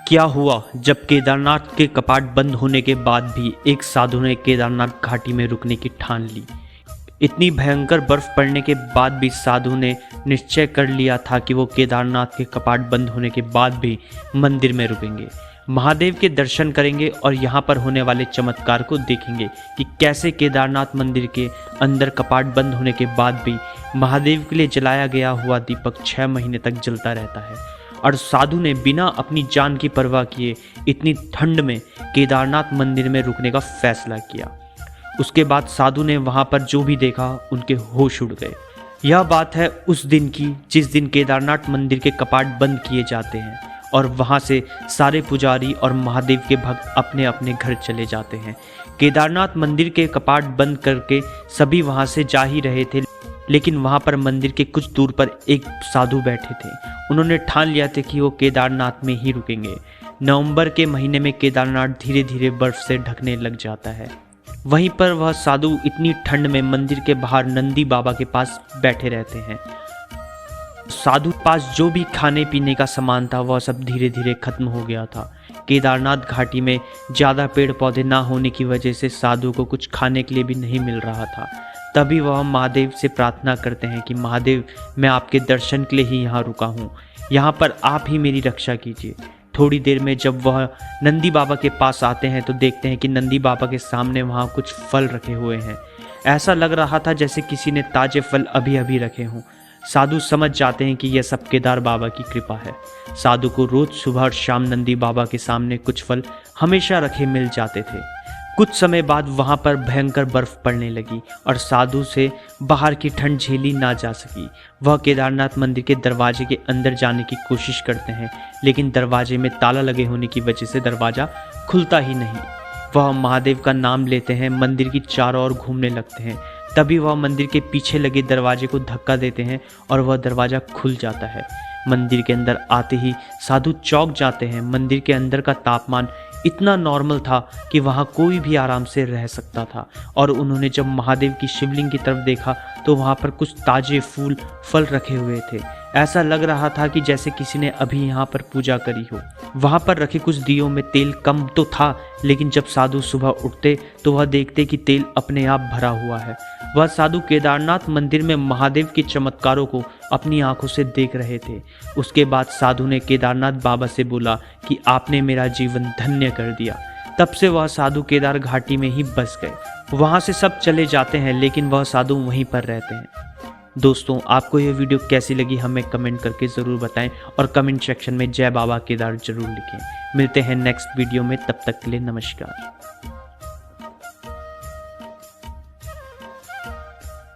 क्या हुआ जब केदारनाथ के कपाट बंद होने के बाद भी एक साधु ने केदारनाथ घाटी में रुकने की ठान ली। इतनी भयंकर बर्फ पड़ने के बाद भी साधु ने निश्चय कर लिया था कि वो केदारनाथ के कपाट बंद होने के बाद भी मंदिर में रुकेंगे, महादेव के दर्शन करेंगे और यहाँ पर होने वाले चमत्कार को देखेंगे कि कैसे केदारनाथ मंदिर के अंदर कपाट बंद होने के बाद भी महादेव के लिए जलाया गया हुआ दीपक 6 महीने तक जलता रहता है। और साधु ने बिना अपनी जान की परवाह किए इतनी ठंड में केदारनाथ मंदिर में रुकने का फैसला किया। उसके बाद साधु ने वहाँ पर जो भी देखा उनके होश उड़ गए। यह बात है उस दिन की जिस दिन केदारनाथ मंदिर के कपाट बंद किए जाते हैं और वहाँ से सारे पुजारी और महादेव के भक्त अपने अपने घर चले जाते हैं। केदारनाथ मंदिर के कपाट बंद करके सभी वहाँ से जा ही रहे थे, लेकिन वहाँ पर मंदिर के कुछ दूर पर एक साधु बैठे थे। उन्होंने ठान लिया था कि वो केदारनाथ में ही रुकेंगे। नवंबर के महीने में केदारनाथ धीरे धीरे बर्फ से ढकने लग जाता है। वहीं पर वह साधु इतनी ठंड में मंदिर के बाहर नंदी बाबा के पास बैठे रहते हैं। साधु के पास जो भी खाने पीने का सामान था वह सब धीरे धीरे खत्म हो गया था। केदारनाथ घाटी में ज़्यादा पेड़ पौधे ना होने की वजह से साधु को कुछ खाने के लिए भी नहीं मिल रहा था। तभी वह महादेव से प्रार्थना करते हैं कि महादेव, मैं आपके दर्शन के लिए ही यहाँ रुका हूँ, यहाँ पर आप ही मेरी रक्षा कीजिए। थोड़ी देर में जब वह नंदी बाबा के पास आते हैं तो देखते हैं कि नंदी बाबा के सामने वहाँ कुछ फल रखे हुए हैं। ऐसा लग रहा था जैसे किसी ने ताज़े फल अभी अभी रखे हों। साधु समझ जाते हैं कि यह सब केदार बाबा की कृपा है। साधु को रोज़ सुबह और शाम नंदी बाबा के सामने कुछ फल हमेशा रखे मिल जाते थे। कुछ समय बाद वहाँ पर भयंकर बर्फ पड़ने लगी और साधु से बाहर की ठंड झेली ना जा सकी। वह केदारनाथ मंदिर के दरवाजे के अंदर जाने की कोशिश करते हैं, लेकिन दरवाजे में ताला लगे होने की वजह से दरवाज़ा खुलता ही नहीं। वह महादेव का नाम लेते हैं, मंदिर की चारों ओर घूमने लगते हैं। तभी वह मंदिर के पीछे लगे दरवाजे को धक्का देते हैं और वह दरवाज़ा खुल जाता है। मंदिर के अंदर आते ही साधु चौंक जाते हैं। मंदिर के अंदर का तापमान इतना नॉर्मल था कि वहाँ कोई भी आराम से रह सकता था। और उन्होंने जब महादेव की शिवलिंग की तरफ देखा तो वहाँ पर कुछ ताज़े फूल फल रखे हुए थे। ऐसा लग रहा था कि जैसे किसी ने अभी यहाँ पर पूजा करी हो। वहाँ पर रखे कुछ दियों में तेल कम तो था, लेकिन जब साधु सुबह उठते तो वह देखते कि तेल अपने आप भरा हुआ है। वह साधु केदारनाथ मंदिर में महादेव के चमत्कारों को अपनी आंखों से देख रहे थे। उसके बाद साधु ने केदारनाथ बाबा से बोला कि आपने मेरा जीवन धन्य कर दिया। तब से वह साधु केदार घाटी में ही बस गए। वहाँ से सब चले जाते हैं, लेकिन वह साधु वहीं पर रहते हैं। दोस्तों, आपको यह वीडियो कैसी लगी हमें कमेंट करके ज़रूर बताएं और कमेंट सेक्शन में जय बाबा केदार जरूर लिखें। मिलते हैं नेक्स्ट वीडियो में, तब तक के लिए नमस्कार।